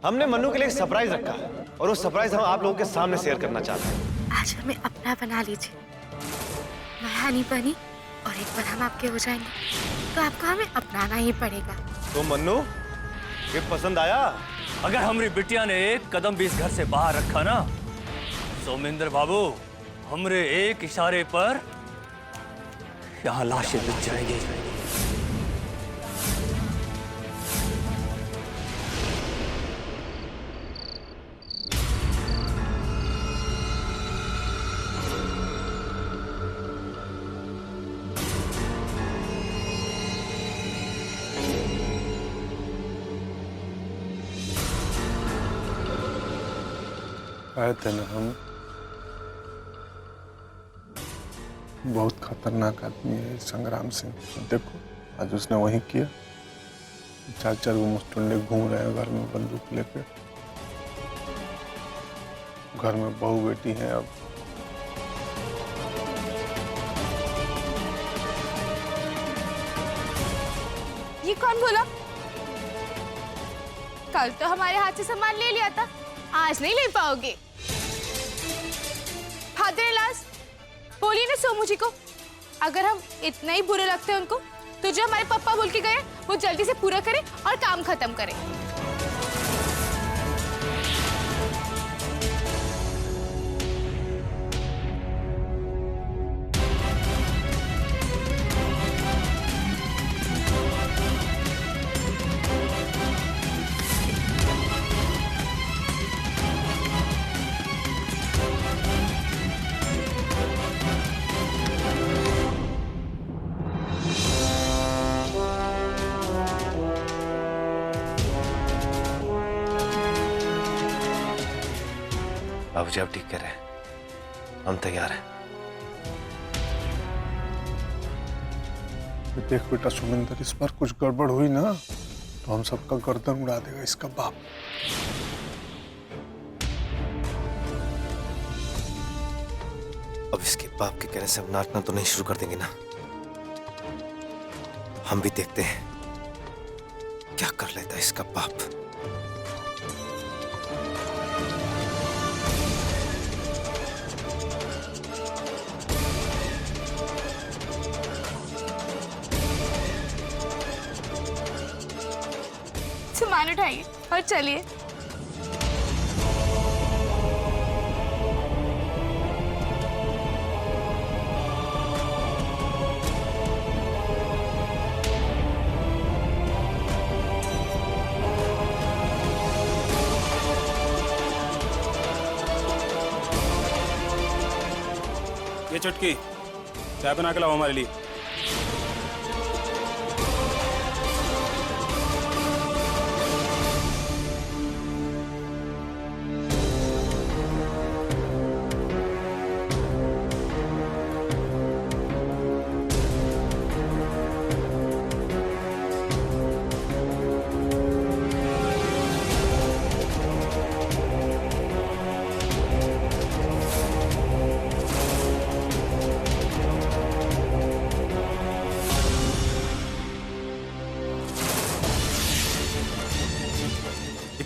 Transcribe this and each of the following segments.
हमने मन्नू के लिए एक सरप्राइज रखा है और वो सरप्राइज हम आप लोगों के सामने शेयर करना चाहते हैं। आज हमें अपना बना लीजिए, मैं हनी बनी, और एक बार हम आपके हो जाएंगे तो आपको हमें अपनाना ही पड़ेगा। तो मन्नू, ये पसंद आया? अगर हमारी बिटिया ने एक कदम भी इस घर से बाहर रखा ना, सोमेंद्र बाबू, हमरे एक इशारे पर यहाँ लाशें बिछ जाएंगी। आए थे ना हम, बहुत खतरनाक आदमी है संग्राम सिंह। देखो आज उसने वही किया। चार चार वो मुस्टुंडे घूम रहे हैं घर में बंदूक लेकर। घर में बहू बेटी है। अब ये कौन बोला? कल तो हमारे हाथ से सामान ले लिया था, आज नहीं ले पाओगे। फादर-इन-लॉ, बोलिए ना सोमू जी को, अगर हम इतना ही बुरे लगते हैं उनको, तो जो हमारे पापा बोल के गए वो जल्दी से पूरा करें और काम खत्म करें। बाबूजी आप ठीक कह रहे हैं, हम तैयार हैं। देख बेटा सुमिंदर, इस बार कुछ गड़बड़ हुई ना तो हम सबका गर्दन उड़ा देगा इसका बाप। अब इसके बाप के कहने से हम नाचना तो नहीं शुरू कर देंगे ना। हम भी देखते हैं क्या कर लेता है इसका बाप। सामान उठाइए और चलिए। ये चुटकी चाय बना के लाओ हमारे लिए।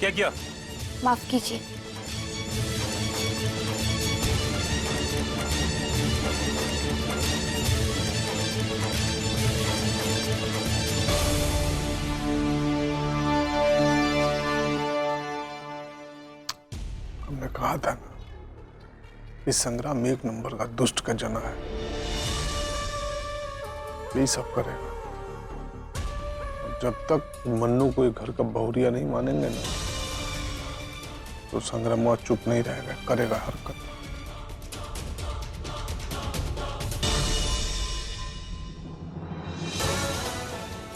क्या किया? माफ कीजिए। हमने कहा था ना, इस संग्राम एक नंबर का दुष्ट का जना है। यही सब करेगा। जब तक मन्नू को घर का बहुरिया नहीं मानेंगे ना, तो संग्राम चुप नहीं रहेगा, करेगा हरकत।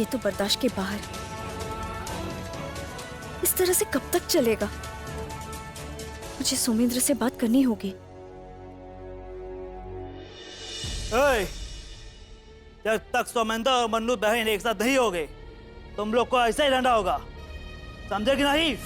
ये तो बर्दाश्त के बाहर। इस तरह से कब तक चलेगा? मुझे सोमेंद्र से बात करनी होगी। जब तक सोमेंद्र और मन्नू बहन एक साथ नहीं होगे, तुम लोग को ऐसा ही रहना होगा, समझे कि नहीं?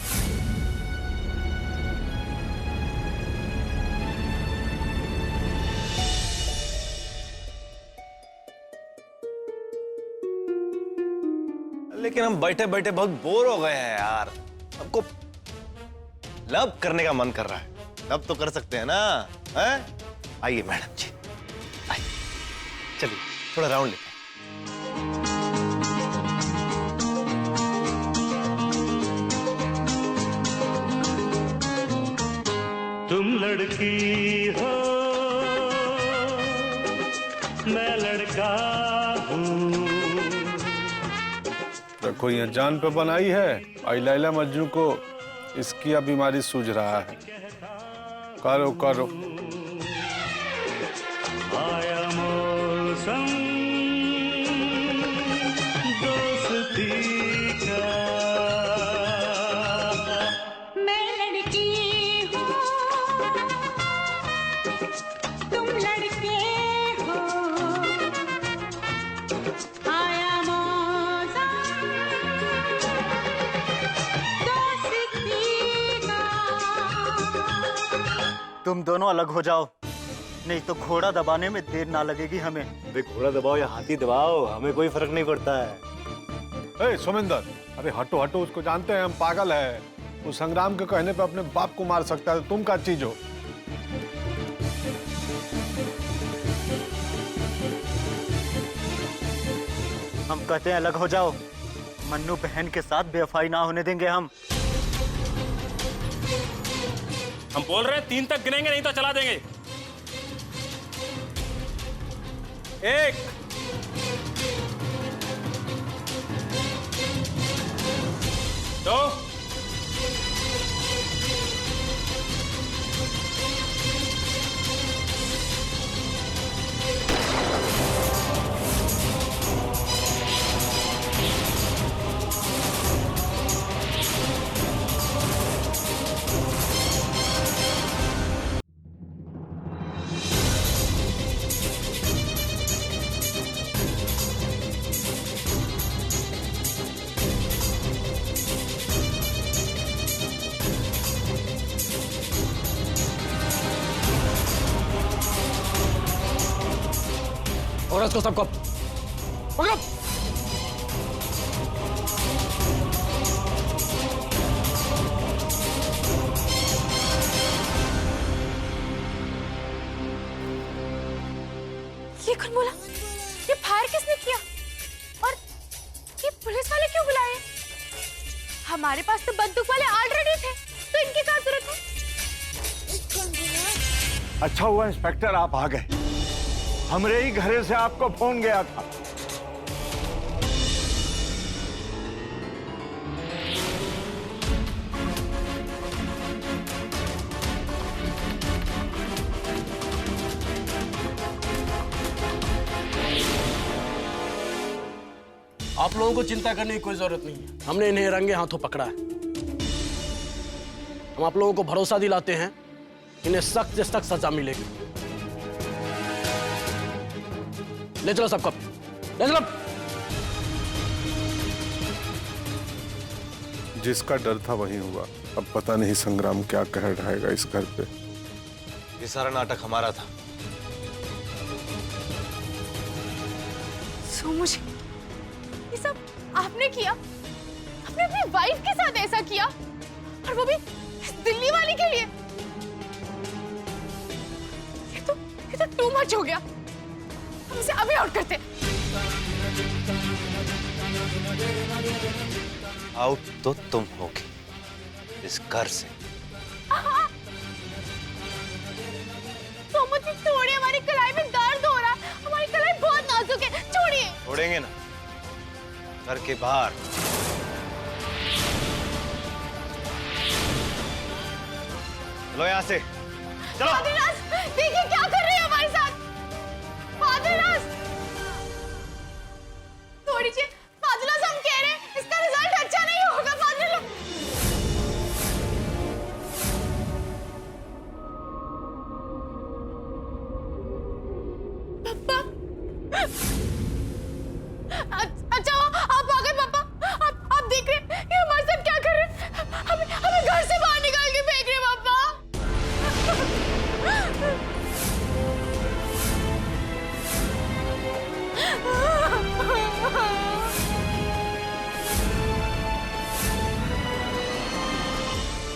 लेकिन हम बैठे बैठे बहुत बोर हो गए हैं यार। हमको लव करने का मन कर रहा है, लव तो कर सकते हैं ना? हैं? आइए मैडम जी, आइए, चलिए थोड़ा राउंड लेते हैं। तुम लड़की हो मैं लड़का हूँ। देखो ये जान पे बनाई है और लैला मजनू को इसकी अब बीमारी सूझ रहा है। करो करो। आया मौसम दोस्ती का। मैं लड़की हूँ तुम लड़के हो, आया मौसम दोस्ती का। तुम दोनों अलग हो जाओ, नहीं तो घोड़ा दबाने में देर ना लगेगी हमें। अरे घोड़ा दबाओ या हाथी दबाओ, हमें कोई फर्क नहीं पड़ता है। ए सोमेंदर, अरे हटो हटो, उसको जानते हैं हम पागल है। वो संग्राम के कहने पे अपने बाप को मार सकता है, तुम क्या चीज हो? हम कहते हैं अलग हो जाओ, मन्नू बहन के साथ बेवफाई ना होने देंगे हम। हम बोल रहे हैं 3 तक गिनेंगे, नहीं तो चला देंगे। 1 2 और उसको सबको पकड़ो। ये कौन बोला? ये फायर किसने किया? और ये पुलिस वाले क्यों बुलाए? हमारे पास तो बंदूक वाले ऑलरेडी थे, तो इनकी क्या जरूरत है? अच्छा हुआ इंस्पेक्टर आप आ गए, हमरे ही घरे से आपको फोन गया था। आप लोगों को चिंता करने की कोई जरूरत नहीं है, हमने इन्हें रंगे हाथों पकड़ा है। हम आप लोगों को भरोसा दिलाते हैं, इन्हें सख्त से सख्त सजा मिलेगी। ले चलो सबको, ले चलो। जिसका डर था वही हुआ। अब पता नहीं संग्राम क्या कह रहेगा इस घर पे। ये सारा नाटक हमारा था। सोमू जी, ये सब आपने किया? आपने अपनी वाइफ के साथ ऐसा किया, और वो भी दिल्ली वाली के लिए? ये तो टू मच हो गया। हम इसे अभी आउट करते। आउट तो तुम होगी इस घर से। सोमू जी छोड़िए, हमारी कलाई में दर्द हो रहा है, हमारी कलाई बहुत नाजुक है, छोड़िए। छोड़ेंगे ना, घर के बाहर। चलो यहाँ से, चलो। फादिलास, देखिए क्या कर रही है हमारे साथ। फादिलास, छोड़ दीजिए। फादिलास, हम कह रहे हैं इसका रिजल्ट अच्छा नहीं होगा। फादिलास, पापा, अच्छा आप आ गए पापा। आप देख रहे हैं ये हमारे साथ क्या कर रहे हैं? हमें घर से बाहर निकाल के फेंक रहे हैं पापा।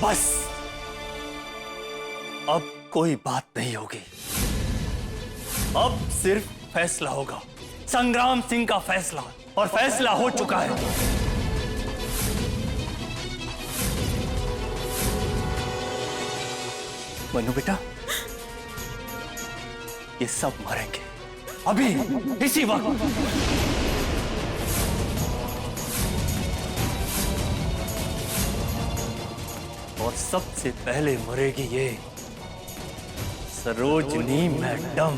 बस कोई बात नहीं होगी। अब सिर्फ फैसला होगा, संग्राम सिंह का फैसला, और फैसला हो चुका है। मनु बेटा, ये सब मरेंगे अभी, इसी वक्त। और सबसे पहले मरेगी ये सरोजनी मैडम।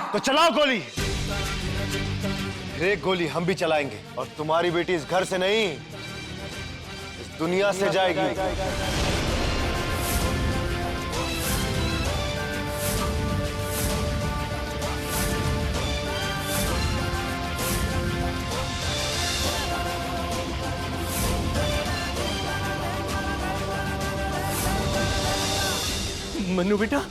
तो चलाओ गोली। फिर एक गोली हम भी चलाएंगे और तुम्हारी बेटी इस घर से नहीं, इस दुनिया से जाएगी। मनु बेटा,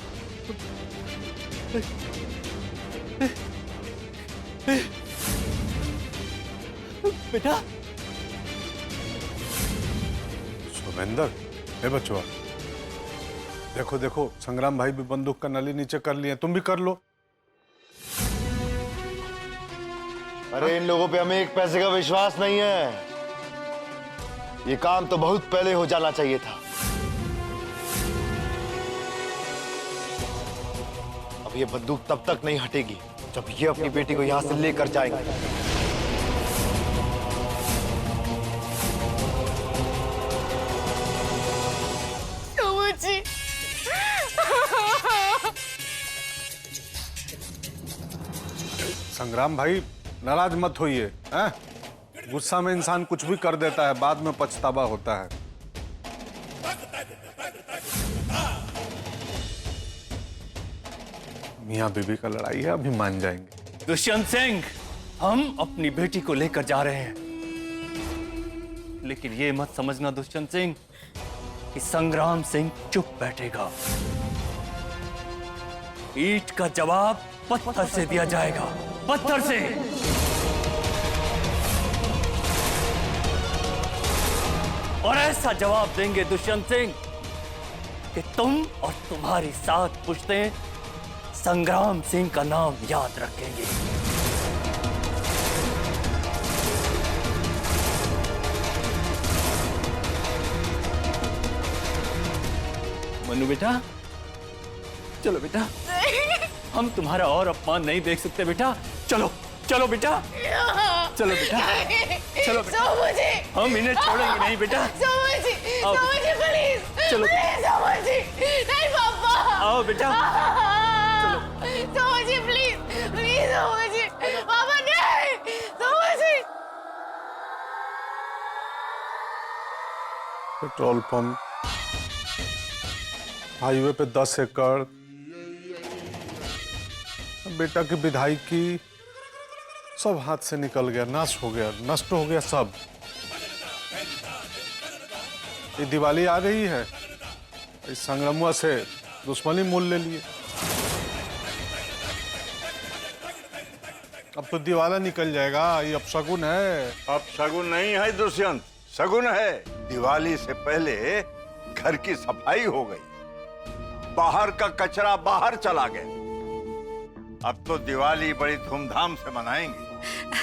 बेटा। सुमेंदर, हे बचवा, देखो देखो, संग्राम भाई भी बंदूक का नली नीचे कर लिए, तुम भी कर लो। अरे इन लोगों पे हमें एक पैसे का विश्वास नहीं है। ये काम तो बहुत पहले हो जाना चाहिए था। अब ये बंदूक तब तक नहीं हटेगी जब ये अपनी बेटी को यहां से लेकर जाएंगे। संग्राम भाई, नाराज मत होइए, हैं? गुस्सा में इंसान कुछ भी कर देता है, बाद में पछतावा होता है। मियां बीबी का लड़ाई है, अभी मान जाएंगे। दुष्यंत सिंह, हम अपनी बेटी को लेकर जा रहे हैं, लेकिन ये मत समझना दुष्यंत सिंह कि संग्राम सिंह चुप बैठेगा। ईंट का जवाब पत्थर से दिया जाएगा, पत्थर से। और ऐसा जवाब देंगे दुष्यंत सिंह कि तुम और तुम्हारी साथ पुश्तें संग्राम सिंह का नाम याद रखेंगे। मनु बेटा, चलो बेटा, हम तुम्हारा और अपमान नहीं देख सकते बेटा। चलो चलो बेटा, चलो बेटा, चलो बेटा, हम इन्हें छोड़ेंगे नहीं बेटा। प्लीज, चलो नहीं पापा, आओ बेटा, समझिए प्लीज, प्लीज समझिए पापा, नहीं समझिए। पेट्रोल पंप, हाईवे पे 10 एकड़, बेटा की विधायकी, सब हाथ से निकल गया, नाश हो गया, नष्ट हो गया सब। ये दिवाली आ रही है, इस संग्रामुआ से दुश्मनी मोल ले लिए। अब तो दिवाला निकल जाएगा, ये अपशगुन है। अब शगुन नहीं है दुष्यंत, शगुन है। दिवाली से पहले घर की सफाई हो गई, बाहर का कचरा बाहर चला गया। अब तो दिवाली बड़ी धूमधाम से मनाएंगे।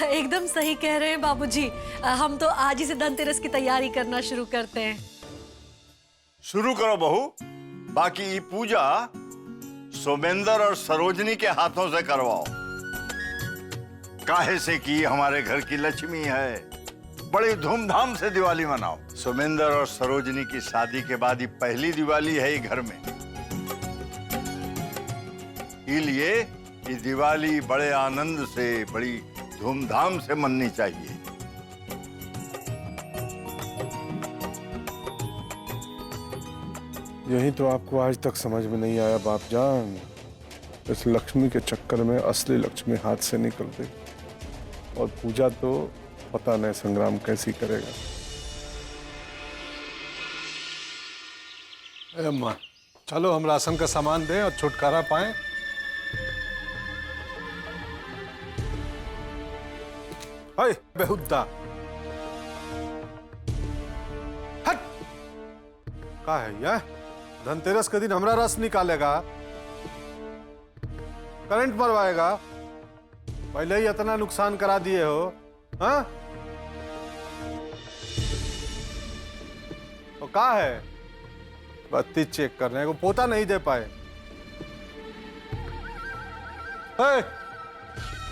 एकदम सही कह रहे हैं बाबूजी, हम तो आज ही से धनतेरस की तैयारी करना शुरू करते हैं। शुरू करो बहू, बाकी ये पूजा सोमेंदर और सरोजनी के हाथों से करवाओ। काहे से कि हमारे घर की लक्ष्मी है, बड़ी धूमधाम से दिवाली मनाओ। सोमेंदर और सरोजनी की शादी के बाद ही पहली दिवाली है ये घर में, इसलिए ये दिवाली बड़े आनंद से, बड़ी धूमधाम से मननी चाहिए। यही तो आपको आज तक समझ में नहीं आया बाप जान। इस लक्ष्मी के चक्कर में असली लक्ष्मी हाथ से निकल गई, और पूजा तो पता नहीं संग्राम कैसी करेगा। अम्मा चलो हम राशन का सामान दें और छुटकारा पाएं। ओए बेहुदा, हट! का है यह? धनतेरस के दिन हमरा रस निकालेगा, करंट मरवाएगा। पहले ही इतना नुकसान करा दिए हो। हाँ तो का है? बत्ती चेक करने को पोता नहीं दे पाए। ए,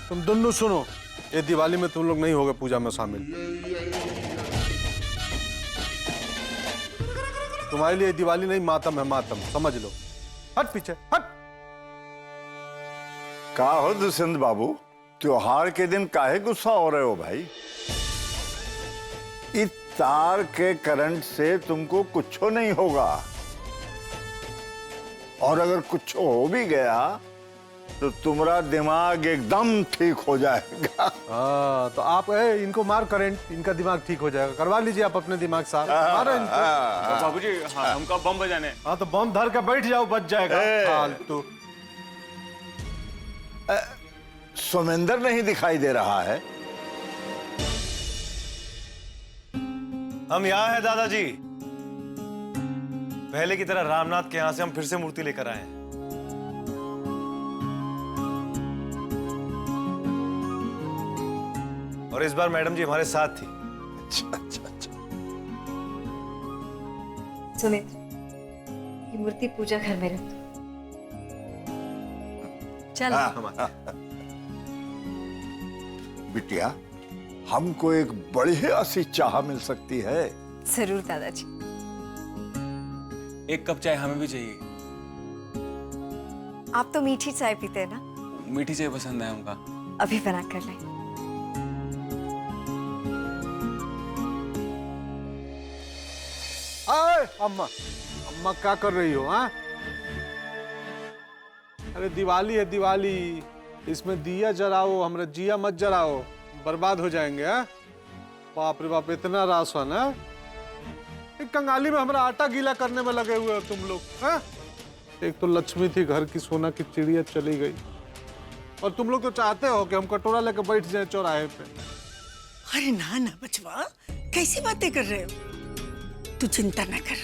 तुम दोनों सुनो, ये दिवाली में तुम लोग नहीं होगे पूजा में शामिल। तुम्हारे लिए दिवाली नहीं मातम है, मातम समझ लो। हट पीछे हट। का हो दुष्यंत बाबू, त्योहार के दिन काहे गुस्सा हो रहे हो भाई? इस तार के करंट से तुमको कुछ नहीं होगा, और अगर कुछ हो भी गया तो तुम्हारा दिमाग एकदम ठीक हो जाएगा। हाँ तो आप इनको मार करंट, इनका दिमाग ठीक हो जाएगा। करवा लीजिए आप अपने दिमाग साफ, मारो इनको। बाबूजी हाँ, हमको बम बजाने। हाँ तो बम धर के बैठ जाओ, बच जाएगा। फालतू। सोमेंदर नहीं दिखाई दे रहा है। हम यहाँ हैं दादाजी। पहले की तरह रामनाथ के यहाँ से हम फिर से मूर्ति लेकर आए हैं। और इस बार मैडम जी हमारे साथ थी। अच्छा। सुमित, ये मूर्ति पूजा घर में रख। चल। बिटिया, हमको एक बढ़िया सी चाह मिल सकती है। जरूर दादाजी। एक कप चाय हमें भी चाहिए। आप तो मीठी चाय पीते हैं ना? मीठी चाय पसंद है हमका। अभी बना कर लाए। अम्मा, अम्मा क्या कर रही हो? हाँ अरे दिवाली है दिवाली, इसमें दिया जलाओ, हमरा जिया मत जलाओ, बर्बाद हो जाएंगे। हाँ बाप रे बाप, इतना राशन है। एक कंगाली में हमारा आटा गीला करने में लगे हुए हो तुम लोग। हाँ एक तो लक्ष्मी थी घर की, सोना की चिड़िया चली गई, और तुम लोग तो चाहते हो कि हम कटोरा लेकर बैठ जाए चौराहे पे। अरे ना ना बचवा, कैसी बातें कर रहे हो? तू चिंता न कर,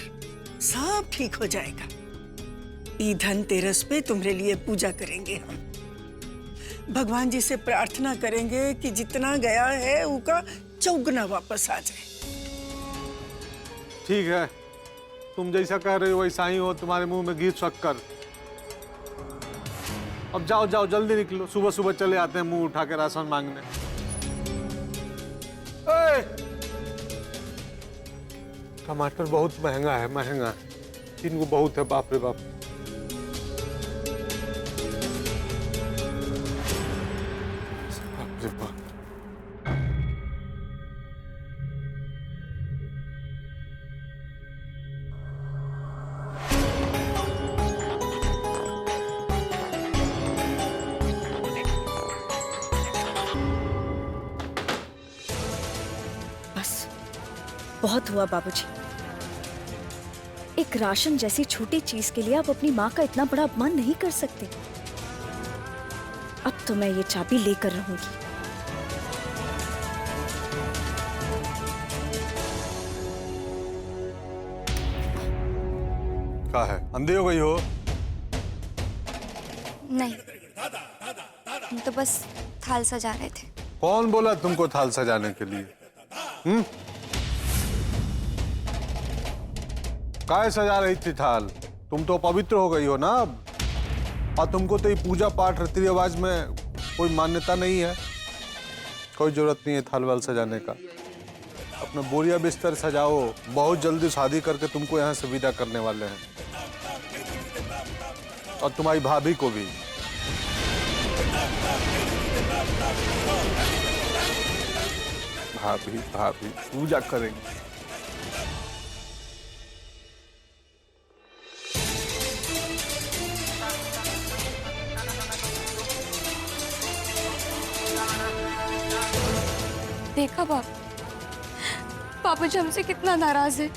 सब ठीक हो जाएगा। ई धनतेरस पे तुम्हारे लिए पूजा करेंगे हम। भगवान जी से प्रार्थना करेंगे कि जितना गया है उसका चौगुना वापस आ जाए। ठीक है, तुम जैसा कह रहे हो वैसा ही हो। तुम्हारे मुंह में घी शक्कर। अब जाओ जाओ जल्दी निकलो, सुबह सुबह चले आते हैं मुंह उठा के राशन मांगने। टमाटर बहुत महंगा है, महंगा। इनको बहुत है, बाप रे बाप। बाप रे बाप। बस बहुत हुआ बाबूजी। एक राशन जैसी छोटी चीज के लिए आप अपनी माँ का इतना बड़ा अपमान नहीं कर सकते। अब तो मैं ये चाबी लेकर रहूंगी। क्या है, अंधी हो गई हो? नहीं, हम तो बस थाल सजा रहे थे। कौन बोला तुमको थाल सजाने के लिए? काय सजा रही थी थाल? तुम तो पवित्र हो गई हो ना अब, और तुमको तो ये पूजा पाठ रीति रिवाज में कोई मान्यता नहीं है। कोई जरूरत नहीं है थाल वाल सजाने का। अपना बोरिया बिस्तर सजाओ, बहुत जल्दी शादी करके तुमको यहाँ से विदा करने वाले हैं, और तुम्हारी भाभी को भी। भाभी भाभी पूजा करेंगे। देखा पापा जी हमसे कितना नाराज है।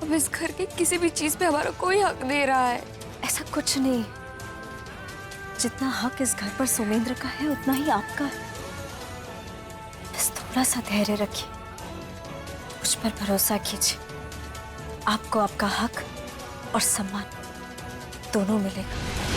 अब इस घर की किसी भी चीज पे हमारा कोई हक नहीं रहा है। ऐसा कुछ नहीं, जितना हक इस घर पर सोमेंद्र का है उतना ही आपका है। बस थोड़ा सा धैर्य रखिए, मुझ पर भरोसा कीजिए। आपको आपका हक और सम्मान दोनों मिलेगा।